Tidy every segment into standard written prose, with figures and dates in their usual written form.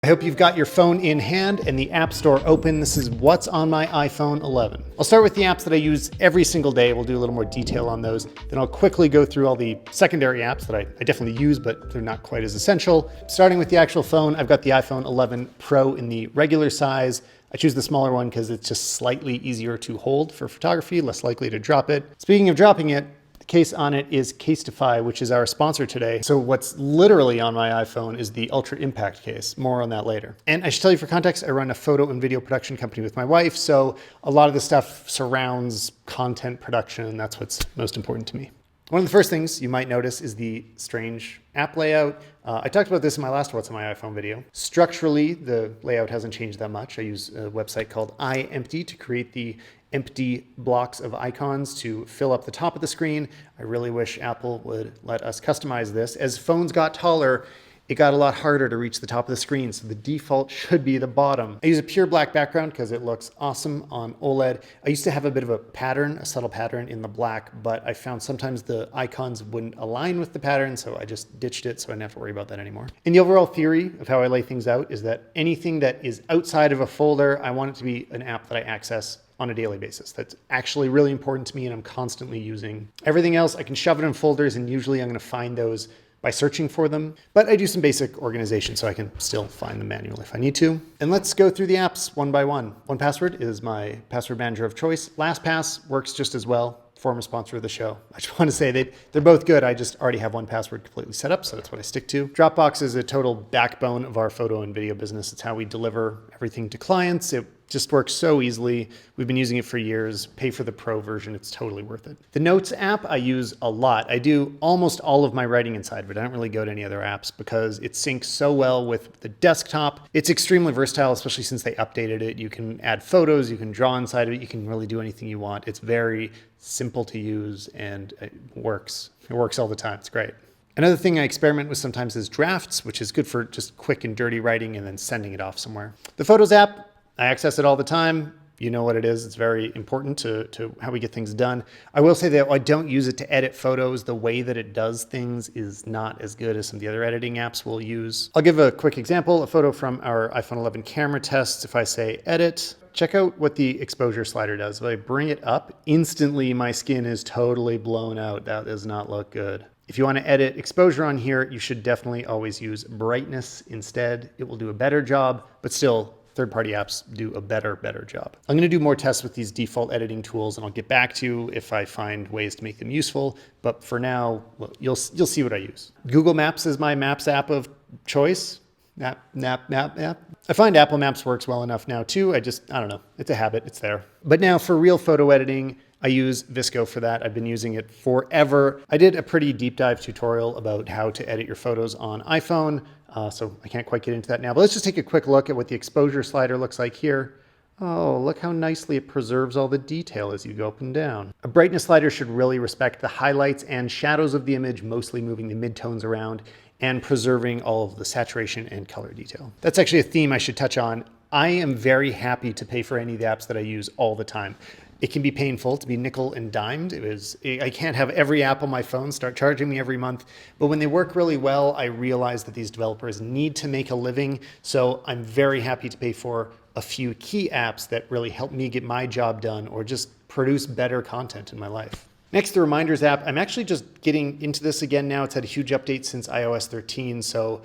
I hope you've got your phone in hand and the App Store open. This is what's on my iPhone 11. I'll start with the apps that I use every single day. We'll do a little more detail on those. Then I'll quickly go through all the secondary apps that I definitely use, but they're not quite as essential. Starting with the actual phone, I've got the iPhone 11 Pro in the regular size. I choose the smaller one because it's just slightly easier to hold for photography, less likely to drop it. Speaking of dropping it, case on it is Casetify, which is our sponsor today. So what's literally on my iPhone is the Ultra Impact case. More on that later. And I should tell you for context, I run a photo and video production company with my wife. So a lot of the stuff surrounds content production, and that's what's most important to me. One of the first things you might notice is the strange app layout. I talked about this in my last What's on My iPhone video. Structurally, the layout hasn't changed that much. I use a website called IEMPTY to create the empty blocks of icons to fill up the top of the screen. I really wish Apple would let us customize this. As phones got taller, it got a lot harder to reach the top of the screen, so the default should be the bottom. I use a pure black background because it looks awesome on OLED. I used to have a bit of a pattern, a subtle pattern in the black, but I found sometimes the icons wouldn't align with the pattern, so I just ditched it, so I didn't have to worry about that anymore. And the overall theory of how I lay things out is that anything that is outside of a folder, I want it to be an app that I access on a daily basis. That's actually really important to me and I'm constantly using. Everything else, I can shove it in folders and usually I'm gonna find those by searching for them, but I do some basic organization so I can still find them manually if I need to. And let's go through the apps one by one. 1Password is my password manager of choice. LastPass works just as well. Former sponsor of the show. I just want to say they're both good. I just already have 1Password completely set up, so that's what I stick to. Dropbox is a total backbone of our photo and video business. It's how we deliver everything to clients. It just works so easily. We've been using it for years. Pay for the pro version. It's totally worth it. The Notes app I use a lot. I do almost all of my writing inside of it. I don't really go to any other apps because it syncs so well with the desktop. It's extremely versatile, especially since they updated it. You can add photos, you can draw inside of it, you can really do anything you want. It's very simple to use and it works. It works all the time. It's great. Another thing I experiment with sometimes is drafts, which is good for just quick and dirty writing and then sending it off somewhere. The Photos app, I access it all the time. You know what it is. It's very important to how we get things done. I will say that I don't use it to edit photos. The way that it does things is not as good as some of the other editing apps we'll use. I'll give a quick example, a photo from our iPhone 11 camera tests. If I say edit, check out what the exposure slider does. If I bring it up, instantly my skin is totally blown out. That does not look good. If you want to edit exposure on here, you should definitely always use brightness instead. It will do a better job, but still, third-party apps do a better job. I'm going to do more tests with these default editing tools, and I'll get back to you if I find ways to make them useful. But for now, well, you'll see what I use. Google Maps is my Maps app of choice. App. I find Apple Maps works well enough now too. I don't know. It's a habit. It's there. But now for real photo editing, I use VSCO for that. I've been using it forever. I did a pretty deep dive tutorial about how to edit your photos on iPhone. So I can't quite get into that now, but let's just take a quick look at what the exposure slider looks like here. Oh, look how nicely it preserves all the detail as you go up and down. A brightness slider should really respect the highlights and shadows of the image, mostly moving the midtones around and preserving all of the saturation and color detail. That's actually a theme I should touch on. I am very happy to pay for any of the apps that I use all the time. It can be painful to be nickel and dimed. I can't have every app on my phone start charging me every month, but when they work really well, I realize that these developers need to make a living. So I'm very happy to pay for a few key apps that really help me get my job done or just produce better content in my life. Next, the Reminders app. I'm actually just getting into this again now. It's had a huge update since iOS 13, so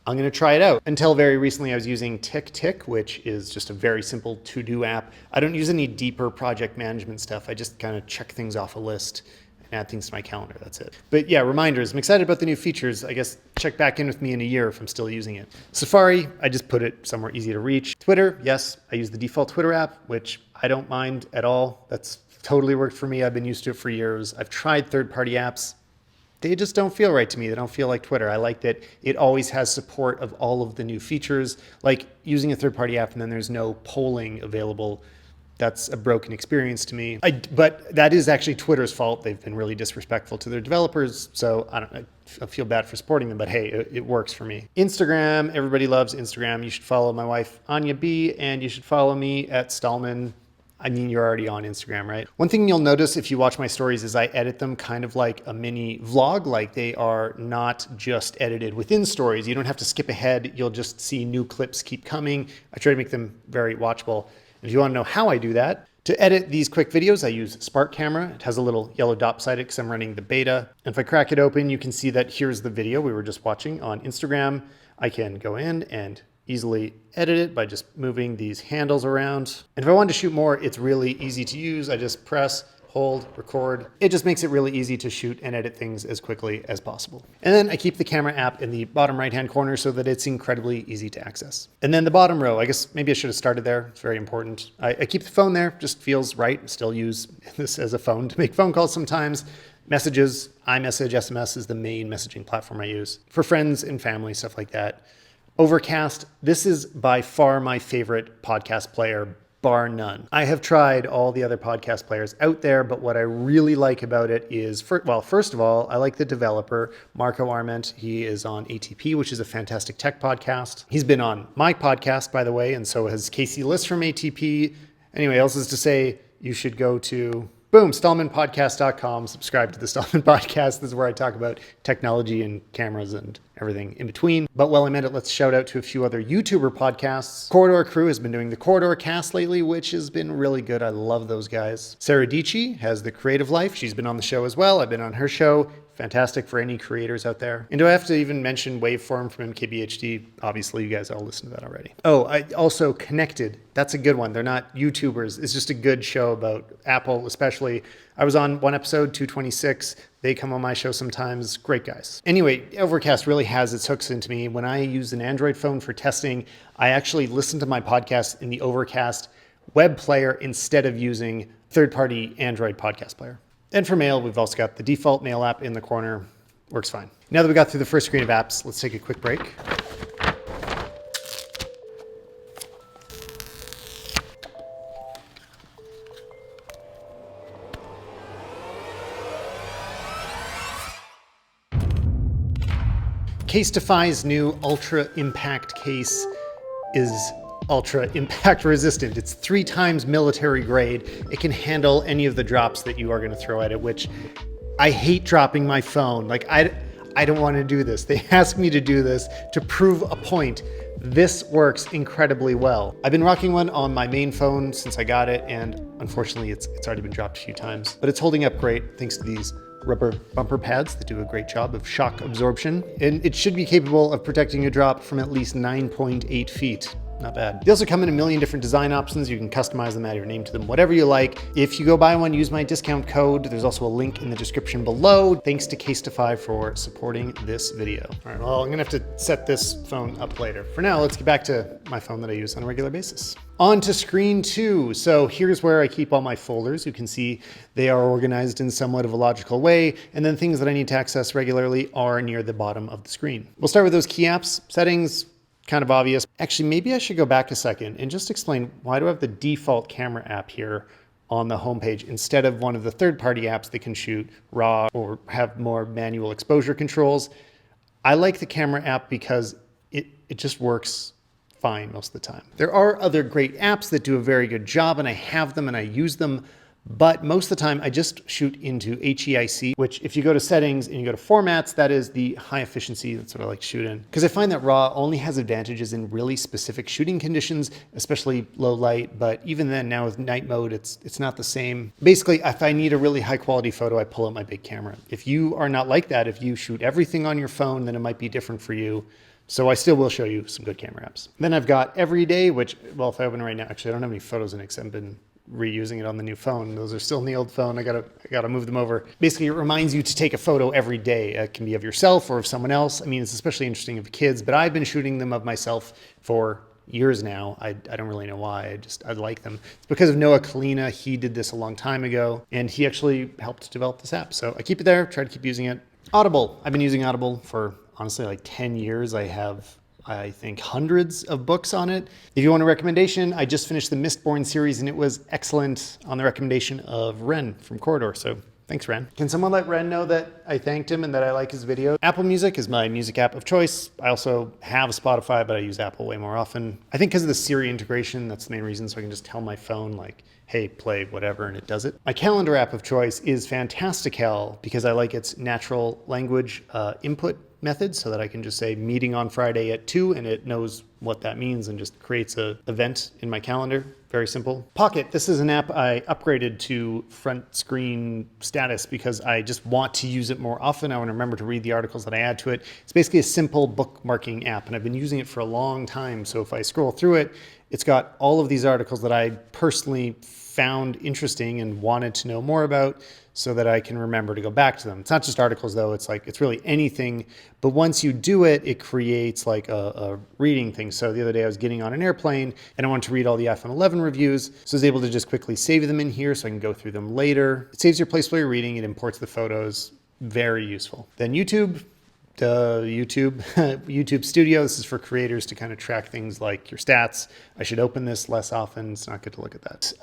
I'm going to try it out. Until very recently, I was using TICKTICK, which is just a very simple to-do app. I don't use any deeper project management stuff. I just kind of check things off a list and add things to my calendar. That's it. But yeah, Reminders. I'm excited about the new features. I guess check back in with me in a year if I'm still using it. Safari, I just put it somewhere easy to reach. Twitter, yes, I use the default Twitter app, which I don't mind at all. That's totally worked for me. I've been used to it for years. I've tried third-party apps. They just don't feel right to me. They don't feel like Twitter. I like that it always has support of all of the new features, like using a third-party app and then there's no polling available. That's a broken experience to me. But that is actually Twitter's fault. They've been really disrespectful to their developers. So I feel bad for supporting them, but hey, it works for me. Instagram, everybody loves Instagram. You should follow my wife, Anya B, and you should follow me at Stalman I mean, you're already on Instagram, right? One thing you'll notice if you watch my stories is I edit them kind of like a mini vlog, like they are not just edited within stories. You don't have to skip ahead. You'll just see new clips keep coming. I try to make them very watchable. And if you want to know how I do that, to edit these quick videos, I use Spark Camera. It has a little yellow dot beside it because I'm running the beta. And if I crack it open, you can see that here's the video we were just watching on Instagram. I can go in and easily edit it by just moving these handles around. And if I wanted to shoot more, it's really easy to use. I just press, hold, record. It just makes it really easy to shoot and edit things as quickly as possible. And then I keep the camera app in the bottom right-hand corner so that it's incredibly easy to access. And then the bottom row, I guess maybe I should have started there. It's very important. I keep the phone there, just feels right. Still use this as a phone to make phone calls sometimes. Messages, iMessage, SMS is the main messaging platform I use. For friends and family, stuff like that. Overcast, this is by far my favorite podcast player, bar none. I have tried all the other podcast players out there, but what I really like about it is, first of all, I like the developer, Marco Arment. He is on ATP, which is a fantastic tech podcast. He's been on my podcast, by the way, and so has Casey Liss from ATP. Anyway, else is to say, you should go to StalmanPodcast.com, subscribe to the Stalman Podcast. This is where I talk about technology and cameras and everything in between. But while I'm at it, let's shout out to a few other YouTuber podcasts. Corridor Crew has been doing the Corridor Cast lately, which has been really good. I love those guys. Sarah Dici has The Creative Life. She's been on the show as well. I've been on her show. Fantastic for any creators out there. And do I have to even mention Waveform from MKBHD? Obviously, you guys all listened to that already. Oh, I also Connected. That's a good one. They're not YouTubers. It's just a good show about Apple, especially. I was on one episode, 226. They come on my show sometimes. Great guys. Anyway, Overcast really has its hooks into me. When I use an Android phone for testing, I actually listen to my podcast in the Overcast web player instead of using third-party Android podcast player. And for mail, we've also got the default mail app in the corner. Works fine. Now that we got through the first screen of apps, let's take a quick break. Casetify's new Ultra Impact case is ultra impact resistant. It's 3 times military grade. It can handle any of the drops that you are going to throw at it, which I hate dropping my phone. Like I don't want to do this. They asked me to do this to prove a point. This works incredibly well. I've been rocking one on my main phone since I got it, and unfortunately it's already been dropped a few times, but it's holding up great thanks to these rubber bumper pads that do a great job of shock absorption, and it should be capable of protecting a drop from at least 9.8 feet. Not bad. They also come in a million different design options. You can customize them, add your name to them, whatever you like. If you go buy one, use my discount code. There's also a link in the description below. Thanks to Casetify for supporting this video. All right, well, I'm gonna have to set this phone up later. For now, let's get back to my phone that I use on a regular basis. On to screen 2. So here's where I keep all my folders. You can see they are organized in somewhat of a logical way, and then things that I need to access regularly are near the bottom of the screen. We'll start with those key apps. Settings, kind of obvious. Actually, maybe I should go back a second and just explain why do I have the default camera app here on the homepage instead of one of the third-party apps that can shoot RAW or have more manual exposure controls. I like the camera app because it just works fine most of the time. There are other great apps that do a very good job, and I have them and I use them, but most of the time I just shoot into HEIC, which if you go to settings and you go to formats, that is the high efficiency. That's what I like to shoot in. Because I find that RAW only has advantages in really specific shooting conditions, especially low light. But even then, now with night mode, it's not the same. Basically, if I need a really high quality photo, I pull out my big camera. If you are not like that, if you shoot everything on your phone, then it might be different for you. So I still will show you some good camera apps. Then I've got Everyday, which, well, if I open it right now, actually I don't have any photos in it because I've been reusing it on the new phone. Those are still in the old phone. I gotta move them over. Basically, it reminds you to take a photo every day. It can be of yourself or of someone else. I mean, it's especially interesting of kids, but I've been shooting them of myself for years now. I don't really know why. I like them. It's because of Noah Kalina. He did this a long time ago, and he actually helped develop this app. So I keep it there, try to keep using it. Audible. I've been using Audible for honestly like 10 years. I have, I think, hundreds of books on it. If you want a recommendation, I just finished the Mistborn series and it was excellent on the recommendation of Ren from Corridor. So Thanks, Ren. Can someone let Ren know that I thanked him and that I like his video? Apple Music is my music app of choice. I also have Spotify, but I use Apple way more often. I think because of the Siri integration, that's the main reason, so I can just tell my phone, like, hey, play whatever, and it does it. My calendar app of choice is FANTASTICAL because I like its natural language input method, so that I can just say meeting on Friday at 2 and it knows what that means and just creates an event in my calendar. Very simple. Pocket, this is an app I upgraded to front screen status because I just want to use it more often. I want to remember to read the articles that I add to it. It's basically a simple bookmarking app, and I've been using it for a long time. So if I scroll through it, it's got all of these articles that I personally found interesting and wanted to know more about, so that I can remember to go back to them. It's not just articles though, it's really anything. But once you do it, it creates like a reading thing. So the other day I was getting on an airplane and I wanted to read all the iPhone 11 reviews. So I was able to just quickly save them in here so I can go through them later. It saves your place while you're reading, it imports the photos, very useful. Then YouTube Studio. This is for creators to kind of track things like your stats. I should open this less often. It's not good to look at that.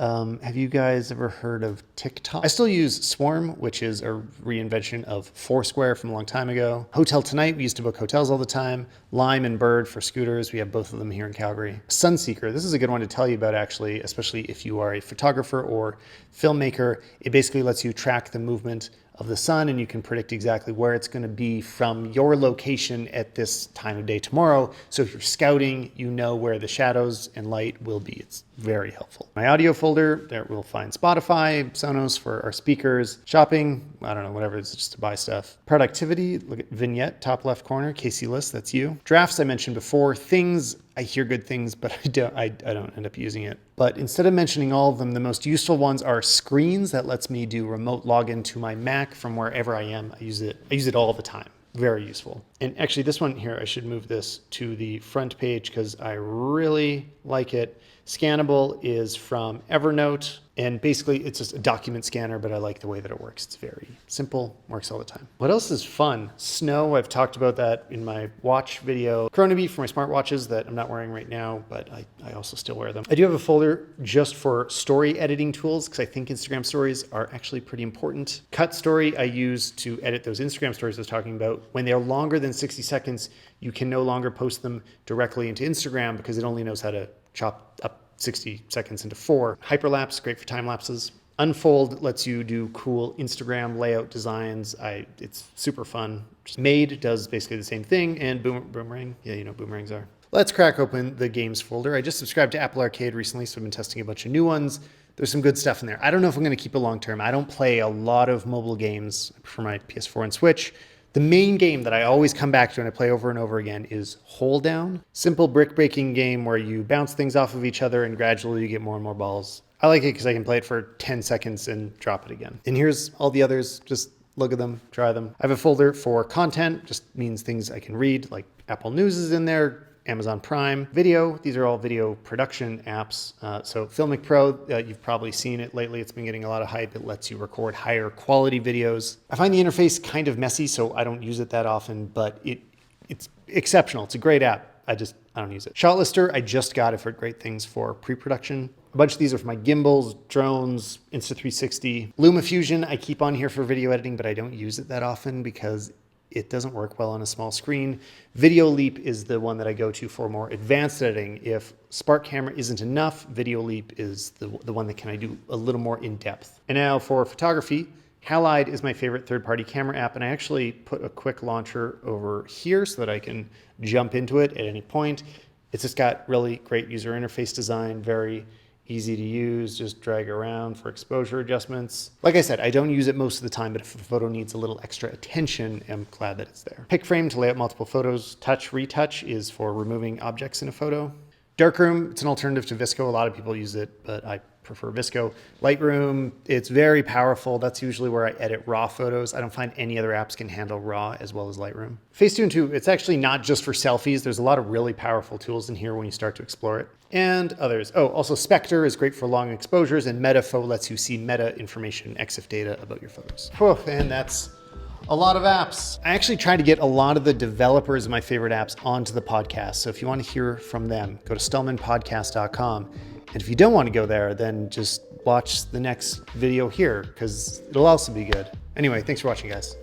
Have you guys ever heard of TikTok? I still use Swarm, which is a reinvention of Foursquare from a long time ago. Hotel Tonight, we used to book hotels all the time. Lime and Bird for scooters. We have both of them here in Calgary. Sunseeker, this is a good one to tell you about actually, especially if you are a photographer or filmmaker. It basically lets you track the movement of the sun, and you can predict exactly where it's going to be from your location at this time of day tomorrow. So if you're scouting, you know where the shadows and light will be. It's very helpful. My audio folder, there we'll find Spotify, Sonos for our speakers, shopping, I don't know, whatever, it's just to buy stuff. Productivity, look at Vignette, top left corner, Casey List, that's you. Drafts, I mentioned before. Things, I hear good things, but I don't end up using it. But instead of mentioning all of them, the most useful ones are Screens. That lets me do remote login to my Mac from wherever I am. I use it all the time. Very useful. And actually this one here, I should move this to the front page because I really like it. SCANNABLE is from Evernote, and basically it's just a document scanner, but I like the way that it works. It's very simple, works all the time. What else is fun? Snow, I've talked about that in my watch video. KRONABY for my smartwatches that I'm not wearing right now, but I also still wear them. I do have a folder just for story editing tools because I think Instagram stories are actually pretty important. CUTSTORY I use to edit those Instagram stories I was talking about. When they are longer than 60 seconds, you can no longer post them directly into Instagram because it only knows how to chop up 60 seconds into 4. Hyperlapse, great for time lapses. Unfold lets you do cool Instagram layout designs. It's super fun. Made does basically the same thing, and Boomerang, yeah, you know boomerangs are. Let's crack open the games folder. I just subscribed to Apple Arcade recently, so I've been testing a bunch of new ones. There's some good stuff in there. I don't know if I'm going to keep it long term. I don't play a lot of mobile games for my PS4 and Switch. The main game that I always come back to and I play over and over again is HOLEDOWN. Simple brick breaking game where you bounce things off of each other and gradually you get more and more balls. I like it because I can play it for 10 seconds and drop it again. And here's all the others. Just look at them, try them. I have a folder for content, just means things I can read, like Apple News is in there, Amazon Prime. Video, these are all video production apps. So FILMICPRO, you've probably seen it lately. It's been getting a lot of hype. It lets you record higher quality videos. I find the interface kind of messy, so I don't use it that often, but it's exceptional. It's a great app. I don't use it. SHOTLISTER, I just got it for great things for pre-production. A bunch of these are for my gimbals, drones, Insta360. LumaFusion, I keep on here for video editing, but I don't use it that often because it doesn't work well on a small screen. VIDEOLEAP is the one that I go to for more advanced editing. If Spark Camera isn't enough, VIDEOLEAP is the one that can do a little more in depth. And now for photography, HALIDE is my favorite third-party camera app, and I actually put a quick launcher over here so that I can jump into it at any point. It's just got really great user interface design, very easy to use, just drag around for exposure adjustments. Like I said, I don't use it most of the time, but if a photo needs a little extra attention, I'm glad that it's there. PicFrame to lay out multiple photos. Touch Retouch is for removing objects in a photo. Darkroom, it's an alternative to VSCO. A lot of people use it, but I prefer VSCO. Lightroom, it's very powerful. That's usually where I edit raw photos. I don't find any other apps can handle raw as well as Lightroom. FACETUNE 2, it's actually not just for selfies. There's a lot of really powerful tools in here when you start to explore it. And others. Oh, also Spectre is great for long exposures, and MetaPhoto lets you see meta information, EXIF data about your photos. Whew, and that's a lot of apps. I actually try to get a lot of the developers of my favorite apps onto the podcast. So if you want to hear from them, go to StalmanPodcast.com. And if you don't want to go there, then just watch the next video here because it'll also be good. Anyway, thanks for watching, guys.